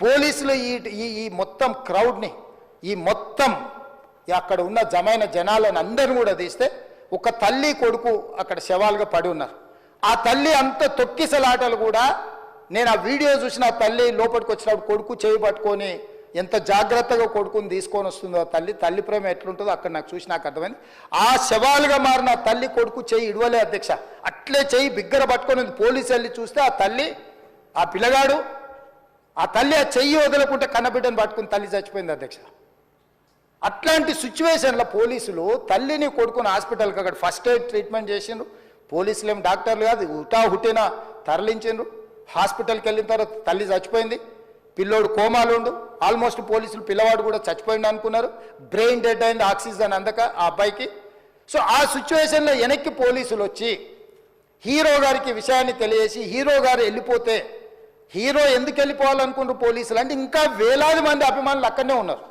పోలీసులు ఈ మొత్తం క్రౌడ్ని ఈ మొత్తం అక్కడ ఉన్న జమైన జనాలను అందరిని కూడా తీస్తే ఒక తల్లి కొడుకు అక్కడ శవాలుగా పడి ఉన్నారు. ఆ తల్లి అంత తొక్కిసలాటలు కూడా నేను ఆ వీడియో చూసిన ఆ తల్లి లోపలికి వచ్చినప్పుడు కొడుకు చేయి పట్టుకొని ఎంత జాగ్రత్తగా కొడుకుని తీసుకొని వస్తుందో తల్లి ప్రేమ ఎట్లుంటుందో అక్కడ నాకు చూసి నాకు అర్థమైంది. ఆ శవాలుగా మారిన తల్లి కొడుకు చేయి ఇడవలే అధ్యక్ష, అట్లే చేయి బిగ్గర పట్టుకొని పోలీసు వెళ్ళి చూస్తే ఆ తల్లి ఆ పిల్లగాడు ఆ తల్లి ఆ చెయ్యి వదలకుంటే కన్నబిడ్డను పట్టుకుని తల్లి చచ్చిపోయింది అధ్యక్ష. అట్లాంటి సిచ్యువేషన్లో పోలీసులు తల్లిని కొడుకుని హాస్పిటల్కి అక్కడ ఫస్ట్ ఎయిడ్ ట్రీట్మెంట్ చేసిండ్రు. పోలీసులు ఏం డాక్టర్లు కాదు, హుటాహుటిన తరలించిండ్రు. హాస్పిటల్కి వెళ్ళిన తర్వాత తల్లి చచ్చిపోయింది, పిల్లోడు కోమాలు ఉండు. ఆల్మోస్ట్ పోలీసులు పిల్లవాడు కూడా చచ్చిపోయింది అనుకున్నారు. బ్రెయిన్ డెడ్ అయింది, ఆక్సిజన్ అందక ఆ అబ్బాయికి. సో ఆ సిచ్యువేషన్లో వెనక్కి పోలీసులు వచ్చి హీరో గారికి విషయాన్ని తెలియజేసి హీరో గారు వెళ్ళిపోతే హీరో ఎందుకు వెళ్ళిపోవాలనుకున్నారు పోలీసులు అంటే ఇంకా వేలాది మంది అభిమానులు అక్కడనే ఉన్నారు.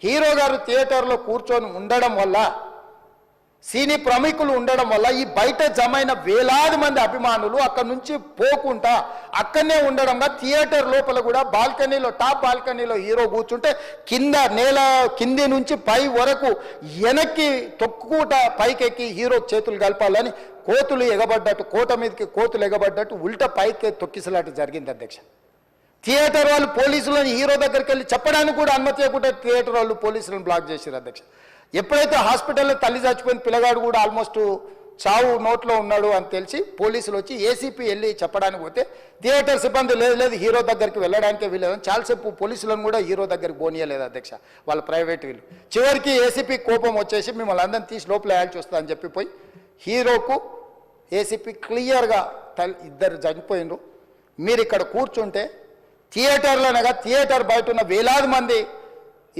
హీరో గారు థియేటర్లో కూర్చొని ఉండడం వల్ల సినీ ప్రముఖులు ఉండడం వల్ల ఈ బయట జమైన వేలాది మంది అభిమానులు అక్కడ నుంచి పోకుండా అక్కడనే ఉండడంగా థియేటర్ లోపల కూడా బాల్కనీలో టాప్ బాల్కనీలో హీరో కూర్చుంటే కింద నేల కింది నుంచి పై వరకు వెనక్కి తొక్కుట పైకెక్కి హీరో చేతులు కలపాలని కోతులు ఎగబడ్డట్టు కోట మీదకి కోతులు ఎగబడ్డట్టు ఉల్టా పైకి తొక్కిసలాట జరిగింది అధ్యక్ష. థియేటర్ వాళ్ళు పోలీసులను హీరో దగ్గరికి వెళ్ళి చెప్పడానికి కూడా అనుమతి ఇవ్వకుండా థియేటర్ వాళ్ళు పోలీసులను బ్లాక్ చేశారు అధ్యక్ష. ఎప్పుడైతే హాస్పిటల్లో తల్లి చచ్చిపోయిన పిల్లగాడు కూడా ఆల్మోస్ట్ చావు నోట్లో ఉన్నాడు అని తెలిసి పోలీసులు వచ్చి ఏసీపీ వెళ్ళి చెప్పడానికి పోతే థియేటర్ సిబ్బంది లేదు హీరో దగ్గరికి వెళ్ళడానికే వీలేదని చాలాసేపు పోలీసులను కూడా హీరో దగ్గరికి పోనీయలేదు అధ్యక్ష వాళ్ళ ప్రైవేట్ వీళ్ళు. చివరికి ఏసీపీ కోపం వచ్చేసి మిమ్మల్ని అందరిని తీసి లోపల వేయాల్సి వస్తుందని చెప్పి పోయి హీరోకు ఏసీపీ క్లియర్గా ఇద్దరు చనిపోయినరు, మీరు ఇక్కడ కూర్చుంటే థియేటర్లోనగా థియేటర్ బయట ఉన్న వేలాది మంది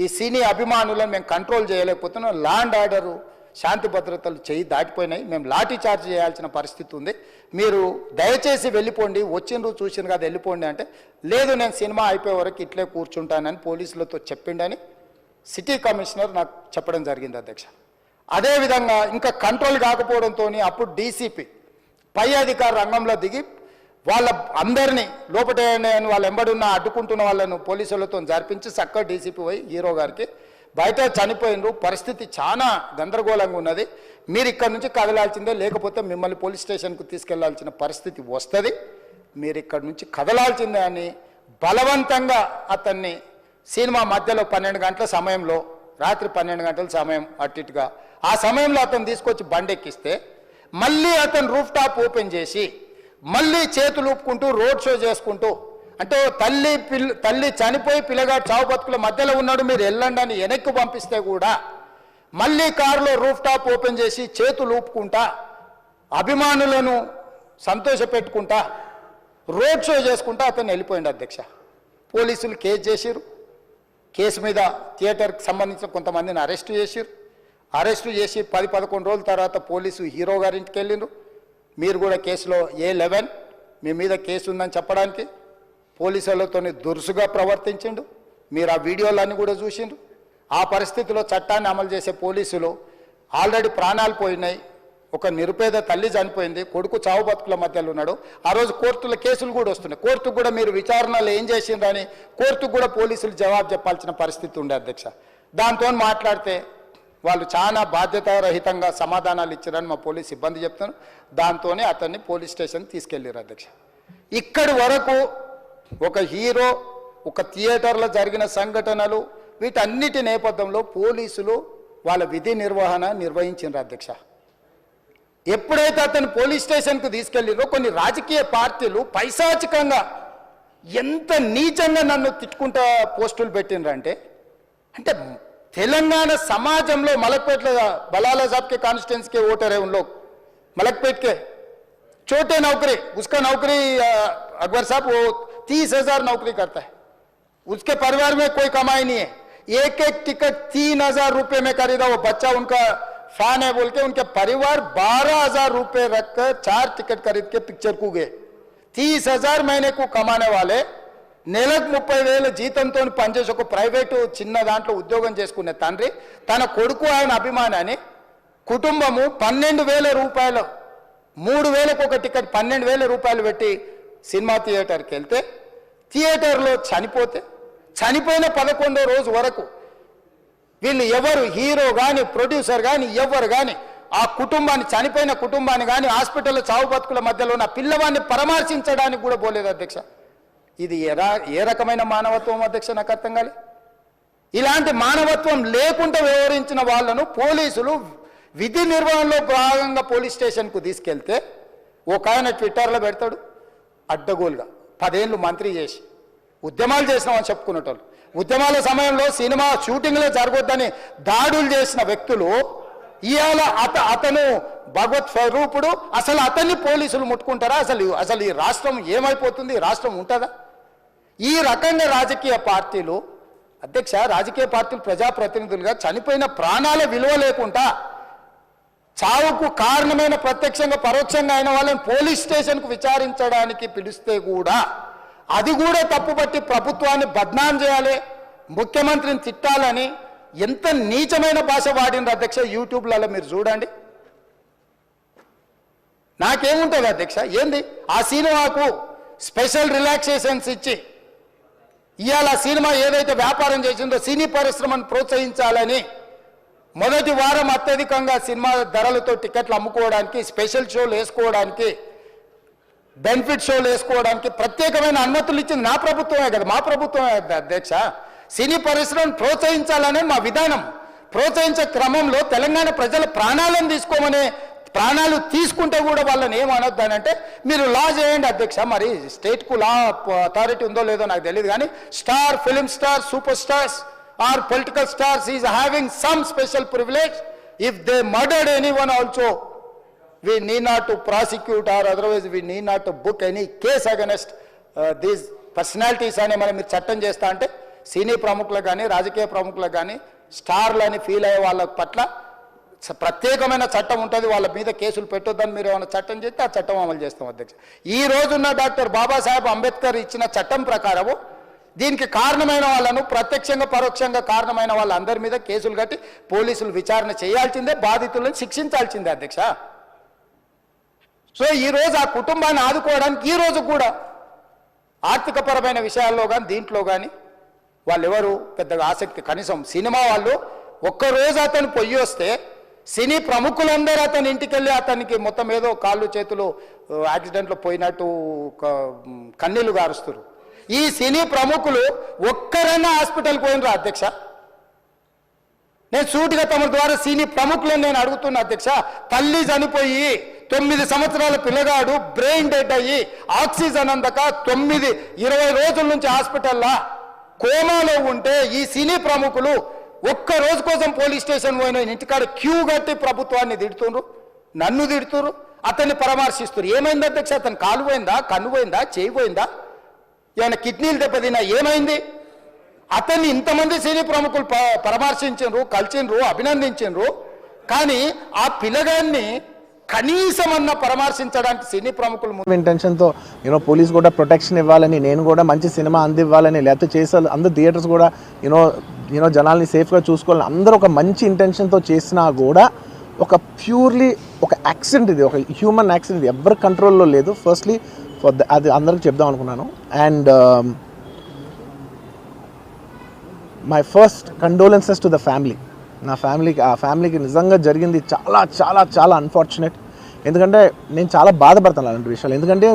ఈ సినీ అభిమానులను మేము కంట్రోల్ చేయలేకపోతున్నాం, ల్యాండ్ ఆర్డరు శాంతి భద్రతలు చేయి దాటిపోయినాయి, మేము లాఠీ చార్జ్ చేయాల్సిన పరిస్థితి ఉంది, మీరు దయచేసి వెళ్ళిపోండి, వచ్చిండ్రు చూసిన కదా వెళ్ళిపోండి అంటే లేదు నేను సినిమా అయిపోయే వరకు ఇట్లే కూర్చుంటానని పోలీసులతో చెప్పిండని సిటీ కమిషనర్ నాకు చెప్పడం జరిగింది అధ్యక్ష. అదేవిధంగా ఇంకా కంట్రోల్ కాకపోవడంతో అప్పుడు డీసీపీ పై అధికారి రంగంలో దిగి వాళ్ళ అందరినీ లోపల వాళ్ళ ఎంబడున్న అడ్డుకుంటున్న వాళ్ళను పోలీసులతో జరిపించి చక్కగా డీసీపీ పోయి హీరో గారికి బయట చనిపోయినరు, పరిస్థితి చాలా గందరగోళంగా ఉన్నది, మీరు ఇక్కడ నుంచి కదలాల్సిందే లేకపోతే మిమ్మల్ని పోలీస్ స్టేషన్కు తీసుకెళ్లాల్సిన పరిస్థితి వస్తుంది, మీరు ఇక్కడ నుంచి కదలాల్సిందే అని బలవంతంగా అతన్ని సినిమా మధ్యలో 12 గంటల సమయంలో రాత్రి 12 గంటల సమయం అట్టిగా ఆ సమయంలో అతను తీసుకొచ్చి బండెక్కిస్తే మళ్ళీ అతను రూఫ్ టాప్ ఓపెన్ చేసి మళ్ళీ చేతులు ఊపుకుంటూ రోడ్ షో చేసుకుంటూ అంటే తల్లి చనిపోయి పిల్లగాడు చావు బతుకుల మధ్యలో ఉన్నాడు మీరు వెళ్ళండి అని వెనక్కి పంపిస్తే కూడా మళ్ళీ కారులో రూఫ్ టాప్ ఓపెన్ చేసి చేతులు ఊపుకుంటా అభిమానులను సంతోషపెట్టుకుంటా రోడ్ షో చేసుకుంటా అతను వెళ్ళిపోయింది అధ్యక్ష. పోలీసులు కేసు చేసిరు, కేసు మీద థియేటర్కి సంబంధించిన కొంతమందిని అరెస్టు చేసిరు, అరెస్టు చేసి 10-11 రోజుల తర్వాత పోలీసు హీరో గారింటికి వెళ్ళిండ్రు. మీరు కూడా కేసులో A11 మీ మీద కేసు ఉందని చెప్పడానికి పోలీసులతో దురుసుగా ప్రవర్తించిండు, మీరు ఆ వీడియోలన్నీ కూడా చూసిండ్రు. ఆ పరిస్థితిలో చట్టాన్ని అమలు చేసే పోలీసులు ఆల్రెడీ ప్రాణాలు పోయినాయి, ఒక నిరుపేద తల్లి చనిపోయింది, కొడుకు చావు బతుకుల మధ్యలో ఉన్నాడు, ఆ రోజు కోర్టులో కేసులు కూడా వస్తున్నాయి, కోర్టుకు కూడా మీరు విచారణలు ఏం చేసిండ్రని కోర్టుకు కూడా పోలీసులు జవాబు చెప్పాల్సిన పరిస్థితి ఉండే అధ్యక్ష. దాంతో మాట్లాడితే వాళ్ళు చాలా బాధ్యతారహితంగా సమాధానాలు ఇచ్చారని మా పోలీస్ సిబ్బంది చెప్తున్నారు. దాంతోనే అతన్ని పోలీస్ స్టేషన్కి తీసుకెళ్ళారు అధ్యక్ష. ఇక్కడి వరకు ఒక హీరో ఒక థియేటర్లో జరిగిన సంఘటనలు వీటన్నిటి నేపథ్యంలో పోలీసులు వాళ్ళ విధి నిర్వహణ నిర్వహించారు అధ్యక్ష. ఎప్పుడైతే అతను పోలీస్ స్టేషన్కు తీసుకెళ్ళిరో కొన్ని రాజకీయ పార్టీలు పైశాచికంగా ఎంత నీచంగా నన్ను తిట్టుకుంటా పోస్టులు పెట్టినరంటే అంటే तेलंगाना समाजम मलकपेट बलाला साहब के कॉन्स्टिट्यूंसी के वोटर है उन लोग मलकपेट के छोटे नौकरी उसका नौकरी अकबर साहब वो 30,000 नौकरी करता है, उसके परिवार में कोई कमाई नहीं है, एक टिकट 3,000 रुपये में खरीदा, वो बच्चा उनका फैन है बोल के उनके परिवार 12,000 रुपये रखकर 4 टिकट खरीद के पिक्चर को गए। 30,000 महीने को कमाने वाले నెలకు 30,000 జీతంతో పనిచేసి ఒక ప్రైవేటు చిన్న దాంట్లో ఉద్యోగం చేసుకునే తండ్రి తన కొడుకు ఆయన అభిమానాన్ని కుటుంబము 12,000 రూపాయలు 3,000కు ఒక టికెట్ 12,000 రూపాయలు పెట్టి సినిమా థియేటర్కి వెళ్తే థియేటర్లో చనిపోతే చనిపోయిన 11వ రోజు వరకు వీళ్ళు ఎవరు హీరో కానీ ప్రొడ్యూసర్ కానీ ఎవరు కానీ ఆ కుటుంబాన్ని చనిపోయిన కుటుంబాన్ని కానీ హాస్పిటల్లో చావు బతుకుల మధ్యలో ఉన్న పిల్లవాడిని పరామర్శించడానికి కూడా పోలేదు అధ్యక్ష. ఇది ఏ రకమైన మానవత్వం అధ్యక్ష? నాకు అర్థం కాలే. ఇలాంటి మానవత్వం లేకుండా వ్యవహరించిన వాళ్ళను పోలీసులు విధి నిర్వహణలో భాగంగా పోలీస్ స్టేషన్కు తీసుకెళ్తే ఒక ఆయన ట్విట్టర్లో పెడతాడు అడ్డగోలుగా 10 ఏళ్ళు మంత్రి చేసి ఉద్యమాలు చేసినామని చెప్పుకునేటోళ్ళు, ఉద్యమాల సమయంలో సినిమా షూటింగ్లో జరగొద్దని దాడులు చేసిన వ్యక్తులు ఇవాళ అతను భగవత్ స్వరూపుడు, అసలు అతన్ని పోలీసులు ముట్టుకుంటారా? అసలు ఈ రాష్ట్రం ఏమైపోతుంది? రాష్ట్రం ఉంటుందా? ఈ రకంగా రాజకీయ పార్టీలు అధ్యక్ష, రాజకీయ పార్టీలు ప్రజాప్రతినిధులుగా చనిపోయిన ప్రాణాల విలువ లేకుండా చావుకు కారణమైన ప్రత్యక్షంగా పరోక్షంగా అయిన వాళ్ళని పోలీస్ స్టేషన్కు విచారించడానికి పిలిస్తే కూడా అది కూడా తప్పుపట్టి ప్రభుత్వాన్ని బద్నాం చేయాలి, ముఖ్యమంత్రిని తిట్టాలని ఎంత నీచమైన భాష వాడింది అధ్యక్ష. యూట్యూబ్లలో మీరు చూడండి. నాకేముంటుంది అధ్యక్ష? ఏంది ఆ సినిమాకు స్పెషల్ రిలాక్సేషన్స్ ఇచ్చి ఇవాళ సినిమా ఏదైతే వ్యాపారం చేసిందో సినీ పరిశ్రమను ప్రోత్సహించాలని మొదటి వారం అత్యధికంగా సినిమా ధరలతో టికెట్లు అమ్ముకోవడానికి, స్పెషల్ షోలు వేసుకోవడానికి, బెనిఫిట్ షోలు వేసుకోవడానికి ప్రత్యేకమైన అనుమతులు ఇచ్చింది నా ప్రభుత్వమే కదా, మా ప్రభుత్వమే అధ్యక్ష. సినీ పరిశ్రమను ప్రోత్సహించాలనే మా విధానం. ప్రోత్సహించే క్రమంలో తెలంగాణ ప్రజల ప్రాణాలను తీసుకోమనే, ప్రాణాలు తీసుకుంటే కూడా వాళ్ళని ఏమనొద్దానంటే మీరు లా చేయండి అధ్యక్ష. మరి స్టేట్కు లా అథారిటీ ఉందో లేదో నాకు తెలియదు, కానీ star, film star, super stars or political stars is having some special privilege. If they murdered anyone also we need not to prosecute or otherwise we need not to book any case against these personalities అని మనం మీరు చట్టం చేస్తా అంటే సినీ ప్రముఖులకు కానీ రాజకీయ ప్రముఖులకు కానీ స్టార్లని ఫీల్ అయ్యే వాళ్ళ పట్ల ప్రత్యేకమైన చట్టం ఉంటుంది. వాళ్ళ మీద కేసులు పెట్టొద్దని మీరు ఏమైనా చట్టం చేస్తే ఆ చట్టం అమలు చేస్తాం అధ్యక్ష. ఈ రోజున్న డాక్టర్ బాబాసాహెబ్ అంబేద్కర్ ఇచ్చిన చట్టం ప్రకారము దీనికి కారణమైన వాళ్ళను ప్రత్యక్షంగా పరోక్షంగా కారణమైన వాళ్ళందరి మీద కేసులు కట్టి పోలీసులు విచారణ చేయాల్సిందే, బాధితులను శిక్షించాల్సిందే అధ్యక్ష. సో ఈరోజు ఆ కుటుంబాన్ని ఆదుకోవడానికి ఈరోజు కూడా ఆర్థికపరమైన విషయాల్లో కానీ దీంట్లో కానీ వాళ్ళు ఎవరు పెద్దగా ఆసక్తి, కనీసం సినిమా వాళ్ళు ఒక్కరోజు అతను పొయ్యి వస్తే సినీ ప్రముఖులందరూ అతని ఇంటికి వెళ్ళి అతనికి మొత్తం ఏదో కాళ్ళు చేతులు యాక్సిడెంట్లో పోయినట్టు కన్నీళ్లు గారుస్తారు. ఈ సినీ ప్రముఖులు ఒక్కరైనా హాస్పిటల్కి పోయినరా అధ్యక్ష? నేను సూటిగా తమ ద్వారా సినీ ప్రముఖులను నేను అడుగుతున్నా అధ్యక్ష. తల్లి చనిపోయి 9 సంవత్సరాల పిల్లగాడు బ్రెయిన్ డెడ్ అయ్యి ఆక్సిజన్ అందక 20 రోజుల నుంచి హాస్పిటల్లో కోమాలో ఉంటే ఈ సినీ ప్రముఖులు ఒక్క రోజు కోసం పోలీస్ స్టేషన్ పోయిన ఇంటికాడ క్యూ కట్టి ప్రభుత్వాన్ని తిడుతున్నారు, నన్ను తిడుతున్నారు, అతన్ని పరామర్శిస్తున్నారు. ఏమైంది అధ్యక్ష? అతను కాలు పోయిందా, కన్ను పోయిందా, చేయి పోయిందా, ఏమైనా కిడ్నీలు దెబ్బతిన్నా, ఏమైంది? అతన్ని ఇంతమంది సినీ ప్రముఖులు పరామర్శించారు, కలిసిండ్రు, అభినందించారు. కానీ ఆ పిల్లగాన్ని కనీసం అన్న పరామర్శించడానికి సినీ ప్రముఖులు ఇంటెన్షన్తో పోలీస్ కూడా ప్రొటెక్షన్ ఇవ్వాలని, నేను కూడా మంచి సినిమా అందివ్వాలని, లేకపోతే చేసాలి అందరు థియేటర్స్ కూడా జనాల్ని సేఫ్గా చూసుకోవాలని అందరూ ఒక మంచి ఇంటెన్షన్తో చేసినా కూడా ఒక ప్యూర్లీ ఒక యాక్సిడెంట్, ఇది ఒక హ్యూమన్ యాక్సిడెంట్, ఇది ఎవరి కంట్రోల్లో లేదు. ఫస్ట్లీ అది అందరికి చెప్దాం అనుకున్నాను. And my first condolences to the family. నా ఫ్యామిలీకి నిజంగా జరిగింది చాలా చాలా చాలా అన్ఫార్చునేట్. ఎందుకంటే నేను చాలా బాధపడతాను అలాంటి విషయాలు. ఎందుకంటే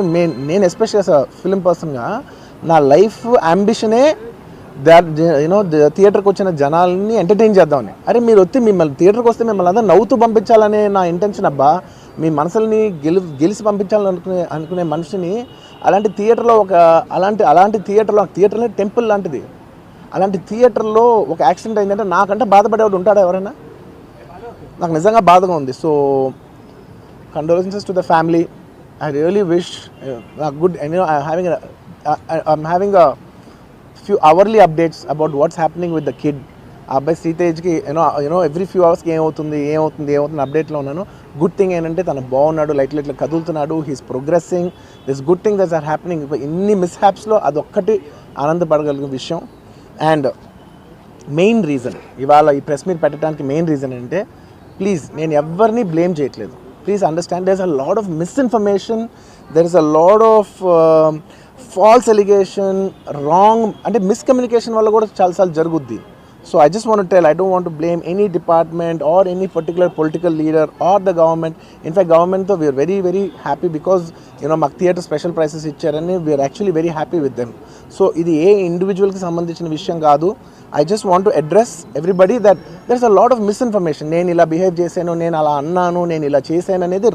నేను ఎస్పెషల్లీ యాజ్ అ ఫిలిం పర్సన్గా నా లైఫ్ అంబిషనే థియేటర్కి వచ్చిన జనాల్ని ఎంటర్టైన్ చేద్దామని. అరే మీరు వచ్చి మిమ్మల్ని థియేటర్కి వస్తే మిమ్మల్ని అందరూ నవ్వుతూ పంపించాలనే నా ఇంటెన్షన్. అబ్బా, మీ మనసుల్ని గెలిచి పంపించాలని అనుకునే మనిషిని అలాంటి థియేటర్లో అలాంటి థియేటర్లో టెంపుల్ లాంటిది, అలాంటి థియేటర్లో ఒక యాక్సిడెంట్ అయిందంటే నాకంటే బాధపడేవాడు ఉంటాడా ఎవరైనా? నాకు నిజంగా బాధగా ఉంది. So condolences to the family. I really wish good. I'm having a few hourly updates about what's happening with the kid. ఆ అబ్బాయి సీతేజ్కి ఎవ్రీ ఫ్యూ అవర్స్కి ఏమవుతుంది అప్డేట్లో ఉన్నాను. గుడ్ థింగ్ ఏంటంటే తను బాగున్నాడు, ఇట్లా కదులుతున్నాడు, he's progressing. This good thing that's are happening. ఇన్ని మిస్హ్యాప్స్లో అదొక్కటి ఆనందపడగలిగిన విషయం. అండ్ మెయిన్ రీజన్ ఇవాళ ఈ ప్రెస్ మీట్ పెట్టడానికి మెయిన్ రీజన్ అంటే, ప్లీజ్ నేను ఎవరిని బ్లేమ్ చేయట్లేదు. Please understand, there is a lot of misinformation, there is a lot of false allegation, wrong అంటే మిస్కమ్యూనికేషన్ వల్ల కూడా చాలాసార్లు జరుగుద్ది. So I just want tell, I don't want to blame any department or any particular political leader or the government. In fact గవర్నమెంట్తో we're very very happy because మాకు theatre special prices ఇచ్చారని we are actually very happy with them. So ఇది ఏ ఇండివిజువల్కి సంబంధించిన విషయం కాదు. I just want to address everybody that there is a lot of misinformation. నేను ఇలా బిహేవ్ చేశాను, నేను అలా అన్నాను, నేను ఇలా చేశాను అనేది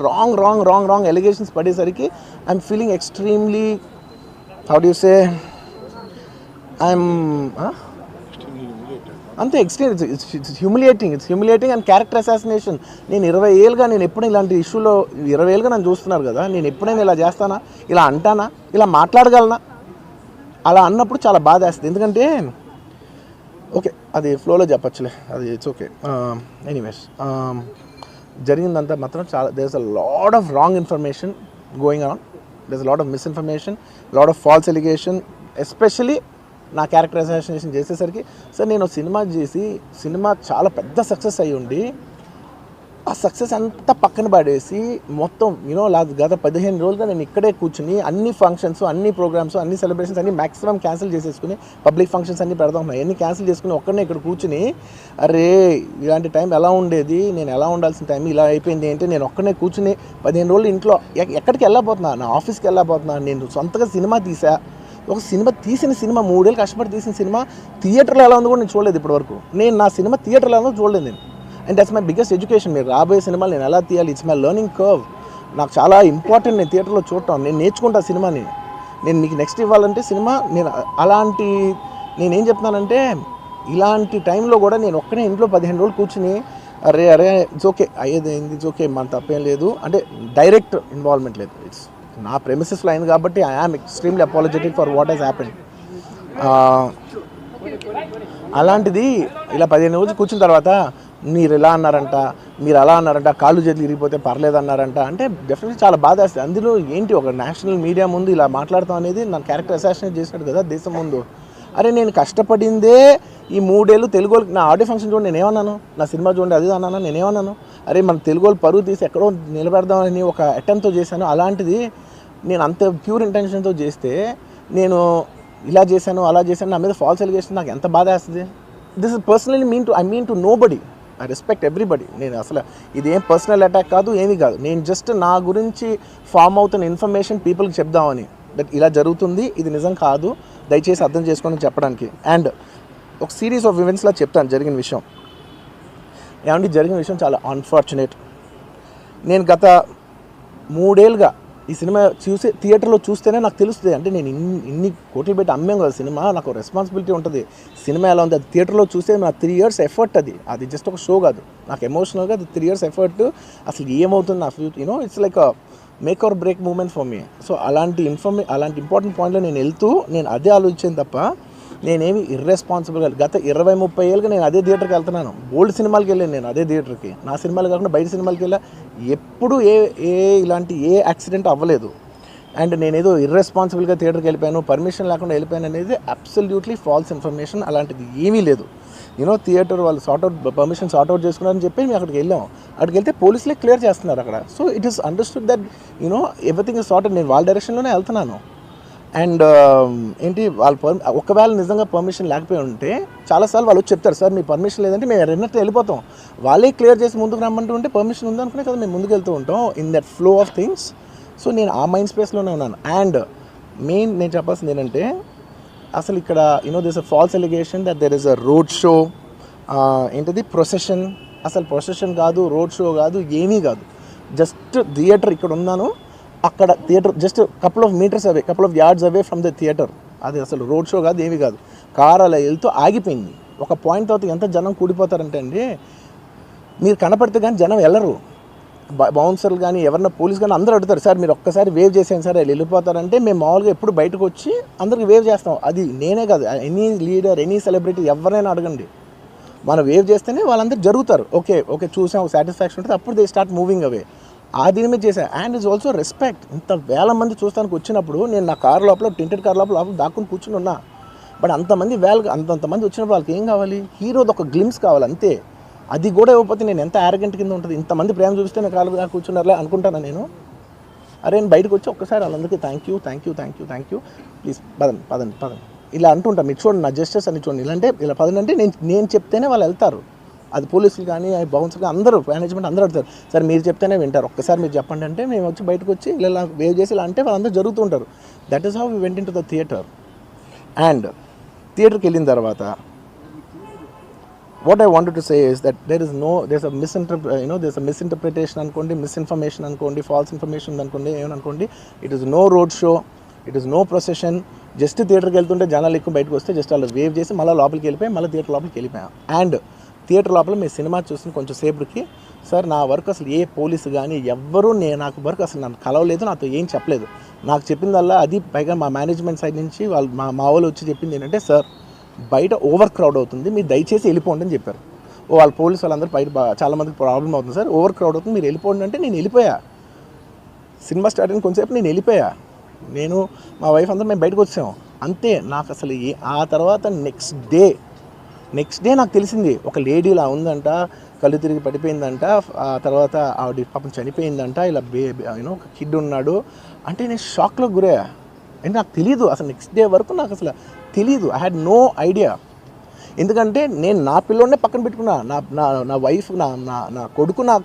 రాంగ్ ఎలిగేషన్స్ పడేసరికి I'm feeling extremely, how do you say, I'm అంతే extreme. It's humiliating and character assassination. నేను 20 ఏళ్ళుగా నేను ఎప్పుడు ఇలాంటి ఇష్యూలో 20 ఏళ్ళుగా నన్ను చూస్తున్నారు కదా, నేను ఎప్పుడైనా ఇలా చేస్తానా, ఇలా అంటానా, ఇలా మాట్లాడగలనా? అలా అన్నప్పుడు చాలా బాధ వేస్తుంది. ఎందుకంటే ఓకే అది ఫ్లోలో చెప్పచ్చులే, అది ఇట్స్ ఓకే. ఎనీవేస్ జరిగిందంతా మాత్రం చాలా, there is a lot of wrong information going on, there is a lot of misinformation, lot of false allegation, especially నా క్యారెక్టర్ అసాసినేషన్ చేసేసరికి. సార్ నేను సినిమా చేసి సినిమా చాలా పెద్ద సక్సెస్ అయ్యి ఉండి ఆ సక్సెస్ అంతా పక్కన పడేసి మొత్తం గత 15 రోజులుగా నేను ఇక్కడే కూర్చుని అన్ని ఫంక్షన్స్, అన్ని ప్రోగ్రామ్స్, అన్ని సెలబ్రేషన్స్ అన్ని మ్యాక్సిమం క్యాన్సిల్ చేసేసుకుని, పబ్లిక్ ఫంక్షన్స్ అన్ని పెడతా ఉన్నాయి, అన్ని క్యాన్సిల్ చేసుకుని ఒక్కడనే ఇక్కడ కూర్చుని, అరే ఇలాంటి టైం ఎలా ఉండేది, నేను ఎలా ఉండాల్సిన టైం ఇలా అయిపోయింది ఏంటి, నేను ఒక్కడనే కూర్చుని 15 రోజులు ఇంట్లో ఎక్కడికి వెళ్ళబోతున్నా, నా ఆఫీస్కి వెళ్ళబోతున్నా, నేను సొంతగా సినిమా తీసా. ఒక సినిమా 3 ఏళ్ళు కష్టపడి తీసిన సినిమా థియేటర్లో ఎలా ఉందో కూడా నేను చూడలేదు ఇప్పటివరకు. నేను నా సినిమా థియేటర్లో ఎలా ఉందో చూడలేదు నేను. And that's my biggest education. మీరు రాబోయే సినిమాలు నేను ఎలా తీయాలి, ఇట్స్ మై లెర్నింగ్ కర్వ్. నాకు చాలా ఇంపార్టెంట్ నేను థియేటర్లో చూడటం. నేను నేర్చుకుంటా సినిమాని. నేను మీకు నెక్స్ట్ ఇవ్వాలంటే సినిమా నేను అలాంటి, నేనేం చెప్తున్నానంటే ఇలాంటి టైంలో కూడా నేను ఒక్కనే ఇంట్లో 15 రోజులు కూర్చుని అరే ఇట్స్ ఓకే అయ్యేది ఇట్స్ ఓకే, మన తప్పేం లేదు అంటే డైరెక్ట్ ఇన్వాల్వ్మెంట్ లేదు. ఇట్స్ నా ప్రెమిసెస్లో అయింది కాబట్టి I am extremely apologetic for what has happened. అలాంటిది ఇలా 15 రోజులు కూర్చున్న తర్వాత మీరు ఇలా అన్నారంట, మీరు అలా అన్నారంట, కాళ్ళు చేతులు ఇరిగిపోతే పర్లేదు అన్నారంట అంటే డెఫినెట్లీ చాలా బాధ వేస్తుంది. అందులో ఏంటి ఒక నేషనల్ మీడియా ముందు ఇలా మాట్లాడతాం అనేది నా క్యారెక్టర్ అసాసినేట్ చేసినట్టు కదా దేశం ముందు. అరే నేను కష్టపడిందే ఈ 3 ఏళ్ళు తెలుగు నా ఆడియో ఫంక్షన్ చూడండి, నేనేమన్నాను, నా సినిమా చూడండి అది అన్నాను, నేనేమన్నాను, అరే మన తెలుగు పరువు తీసి ఎక్కడో నిలబెడదామని ఒక అటెంప్ట్తో చేశాను. అలాంటిది నేను అంత ప్యూర్ ఇంటెన్షన్తో చేస్తే నేను ఇలా చేశాను అలా చేశాను, నా మీద ఫాల్స్ ఎలిగేషన్ నాకు ఎంత బాధ వేస్తుంది. This is personally I mean to nobody, I respect everybody. నేను అసలు ఇదేం పర్సనల్ అటాక్ కాదు, ఏమీ కాదు. నేను జస్ట్ నా గురించి ఫామ్ అవుతున్న ఇన్ఫర్మేషన్ పీపుల్కి చెప్దామని, దట్ ఇలా జరుగుతుంది, ఇది నిజం కాదు, దయచేసి అర్థం చేసుకోండి చెప్పడానికి. అండ్ ఒక సిరీస్ ఆఫ్ ఈవెంట్స్లా చెప్తాను జరిగిన విషయం. ఏమంటే జరిగిన విషయం చాలా అన్ఫార్చునేట్. నేను గత 3 ఏళ్ళుగా ఈ సినిమా థియేటర్లో చూస్తేనే నాకు తెలుస్తుంది. అంటే నేను ఇన్ని కోట్లు పెట్టి అమ్మాం కదా సినిమా, నాకు రెస్పాన్సిబిలిటీ ఉంటుంది. సినిమా ఎలా ఉంది అది థియేటర్లో చూస్తే నా 3 years ఎఫర్ట్, అది జస్ట్ ఒక షో కాదు, నాకు ఎమోషనల్గా అది 3 years ఎఫర్ట్. అసలు ఏమవుతుంది నా future, it's like make or break moment for me. So అలాంటి ఇంపార్టెంట్ పాయింట్లో నేను వెళ్తూ నేను అదే ఆలోచించాను తప్ప నేనేమి ఇర్రెస్పాన్సిబుల్గా గత 20-30 ఏళ్ళుగా నేను అదే థియేటర్కి వెళ్తున్నాను. ఓల్డ్ సినిమాలకి వెళ్ళాను నేను అదే థియేటర్కి, నా సినిమాలు కాకుండా బయట సినిమాలకి వెళ్ళా. ఎప్పుడు ఇలాంటి యాక్సిడెంట్ అవ్వలేదు. అండ్ నేనేదో ఇర్రెస్పాన్సిబుల్గా థియేటర్కి వెళ్ళిపోయాను, పర్మిషన్ లేకుండా వెళ్ళిపోయాను అనేది అబ్సల్యూట్లీ ఫాల్స్ ఇన్ఫర్మేషన్. అలాంటిది ఏమీ లేదు. థియేటర్ వాళ్ళు పర్మిషన్ సార్ట్అవుట్ చేసుకున్నారని చెప్పి మేము అక్కడికి వెళ్ళాం. అక్కడికి వెళ్తే పోలీసులే క్లియర్ చేస్తున్నారు అక్కడ. So it is understood that everything is sorted. నేను వాళ్ళ డైరెక్షన్లోనే వెళ్తున్నాను. అండ్ ఏంటి వాళ్ళు ఒకవేళ నిజంగా పర్మిషన్ లేకపోయి ఉంటే చాలాసార్లు వాళ్ళు చెప్తారు, సార్ మీ పర్మిషన్ లేదంటే మేము రెండట్టు వెళ్ళిపోతాం. వాళ్ళే క్లియర్ చేసి ముందుకు రమ్మంటూ ఉంటే పర్మిషన్ ఉందనుకునే కదా మేము ముందుకు వెళ్తూ ఉంటాం in that flow of things. So నేను ఆ మైండ్ స్పేస్లోనే ఉన్నాను. అండ్ మెయిన్ నేను చెప్పాల్సింది ఏంటంటే అసలు ఇక్కడ this a false allegation that there is a road show, ఏంటిది ప్రొసెషన్. అసలు ప్రొసెషన్ కాదు, రోడ్ షో కాదు, ఏమీ కాదు. జస్ట్ థియేటర్ ఇక్కడ ఉన్నాను, అక్కడ theatre just couple of yards away from the theatre. అది అసలు రోడ్ షో కాదు, ఏమీ కాదు. కార్ అలా వెళ్తూ ఆగిపోయింది. ఒక పాయింట్ తర్వాత ఎంత జనం కూడిపోతారంటే అండి, మీరు కనపడితే కానీ జనం వెళ్ళరు. బౌన్సర్లు కానీ ఎవరన్నా పోలీస్ కానీ అందరూ అడుగుతారు, సార్ మీరు ఒక్కసారి వేవ్ చేసేయండి సార్, వెళ్ళిపోతారంటే మేము మామూలుగా ఎప్పుడు బయటకు వచ్చి అందరికి వేవ్ చేస్తాం. అది నేనే కాదు, ఎనీ లీడర్ ఎనీ సెలబ్రిటీ ఎవరైనా అడగండి, మనం వేవ్ చేస్తేనే వాళ్ళందరూ జరుగుతారు. ఓకే చూసాం, ఒక సాటిస్ఫాక్షన్ ఉంటుంది, అప్పుడు దే స్టార్ట్ మూవింగ్ అవే. ఆ దీని మీద చేశాను. And it's also respect. ఇంత వేల మంది చూస్తానికి వచ్చినప్పుడు నేను నా కార్ లోపల టెంటెడ్ కార్ లోపల దాక్కుని కూర్చుని ఉన్నా. బట్ అంతమంది అంతమంది వచ్చినప్పుడు వాళ్ళకి ఏం కావాలి, హీరోది ఒక గ్లిమ్స్ కావాలి అంతే. అది కూడా ఇవ్వకపోతే నేను ఎంత యారగెంట్ కింద ఉంటుంది. ఇంతమంది ప్రేమ చూపిస్తే నేను కాలు కూర్చున్నారులే అనుకుంటాను నేను. అరే నేను బయటకు వచ్చి ఒక్కసారి వాళ్ళందరికీ థ్యాంక్ యూ ప్లీజ్ పదండి ఇలా అంటుంటా. మీరు చూడండి నా జస్టిస్ అని చూడండి, ఇలాంటే ఇలా పదండి అంటే నేను చెప్తేనే వాళ్ళు వెళ్తారు. అది పోలీసులు కానీ బౌన్సర్ కానీ అందరూ మేనేజ్మెంట్ అందరూ అడుగుతారు, సార్ మీరు చెప్తేనే వింటారు, ఒక్కసారి మీరు చెప్పండి అంటే మేము వచ్చి బయటకు వచ్చి ఇలా వేవ్ చేసి ఇలా అంటే వాళ్ళందరూ జరుగుతుంటారు. That is how we went in to the theatre. And థియేటర్కి వెళ్ళిన తర్వాత what I wanted to say is that there's a misinterpretation అనుకోండి, మిస్ఇన్ఫర్మేషన్ అనుకోండి, ఫాల్స్ ఇన్ఫర్మేషన్ అనుకోండి, ఏమనుకోండి, it is no road show, it is no procession. Just థియేటర్కి వెళ్తుంటే జనాలు ఎక్కువ బయటకు వస్తే జస్ట్ అలా వేవ్ చేసి మళ్ళీ లోపలికి వెళ్ళిపోయి మళ్ళీ థియేటర్ లోపలికి వెళ్ళిపోయాం. అండ్ థియేటర్ లోపల మీ సినిమా చూసిన కొంచెం సేపటికి సార్ నా వర్క్ అసలు ఏ పోలీసు కానీ ఎవ్వరూ నాకు వర్క్ అసలు నన్ను కలవలేదు, నాతో ఏం చెప్పలేదు. నాకు చెప్పిందల్లా అది పైగా మా మేనేజ్మెంట్ సైడ్ నుంచి వాళ్ళు మా వాళ్ళు వచ్చి చెప్పింది ఏంటంటే, సార్ బయట ఓవర్ క్రౌడ్ అవుతుంది, మీరు దయచేసి వెళ్ళిపోండి అని చెప్పారు. వాళ్ళ పోలీసు వాళ్ళందరూ బయట చాలామందికి ప్రాబ్లం అవుతుంది సార్, ఓవర్ క్రౌడ్ అవుతుంది, మీరు వెళ్ళిపోండి అంటే నేను వెళ్ళిపోయా. సినిమా స్టార్ట్ అయిన కొంచెంసేపు నేను వెళ్ళిపోయా. నేను మా వైఫ్ అందరూ మేము బయటకు వచ్చాము అంతే. నాకు అసలు ఆ తర్వాత నెక్స్ట్ డే నాకు తెలిసింది ఒక లేడీ ఇలా ఉందంట, కళ్ళు తిరిగి పడిపోయిందంట, ఆ తర్వాత ఆవిడ పాపం చనిపోయిందంట, ఇలా ఒక కిడ్ ఉన్నాడు అంటే నేను షాక్లో గురయ్యా. అంటే నాకు తెలీదు అసలు, నెక్స్ట్ డే వరకు నాకు అసలు తెలీదు. I had no idea. ఎందుకంటే నేను నా పిల్లోనే పక్కన పెట్టుకున్నా, నా వైఫ్ నా కొడుకు నా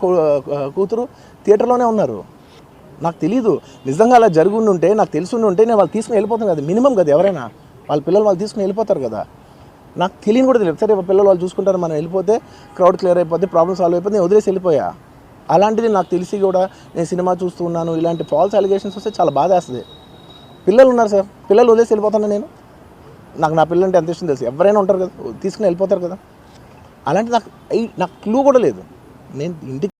కూతురు థియేటర్లోనే ఉన్నారు. నాకు తెలీదు. నిజంగా అలా జరుగుండి ఉంటే నాకు తెలుసుండి ఉంటే నేను వాళ్ళు తీసుకుని వెళ్ళిపోతాను కదా, మినిమం కదా, ఎవరైనా వాళ్ళ పిల్లలు వాళ్ళు తీసుకుని వెళ్ళిపోతారు కదా. నాకు తెలియని కూడా తెలియదు. సరే పిల్లలు వాళ్ళు చూసుకుంటారు, మనం వెళ్ళిపోతే క్రౌడ్ క్లియర్ అయిపోతే ప్రాబ్లమ్ సాల్వ్ అయిపోతే నేను వదిలేసి వెళ్ళిపోయా. అలాంటిది నాకు తెలిసి కూడా నేను సినిమా చూస్తూ ఉన్నాను, ఇలాంటి ఫాల్స్ అలిగేషన్స్ వస్తే చాలా బాధ వేస్తుంది. పిల్లలు ఉన్నారు సార్, పిల్లలు వదిలేసి వెళ్ళిపోతాను నేను. నాకు నా పిల్లలు అంటే ఎంత ఇష్టం తెలుసు, ఎవరైనా ఉంటారు కదా తీసుకుని వెళ్ళిపోతారు కదా. అలాంటి నాకు క్లూ కూడా లేదు. నేను ఇంటికి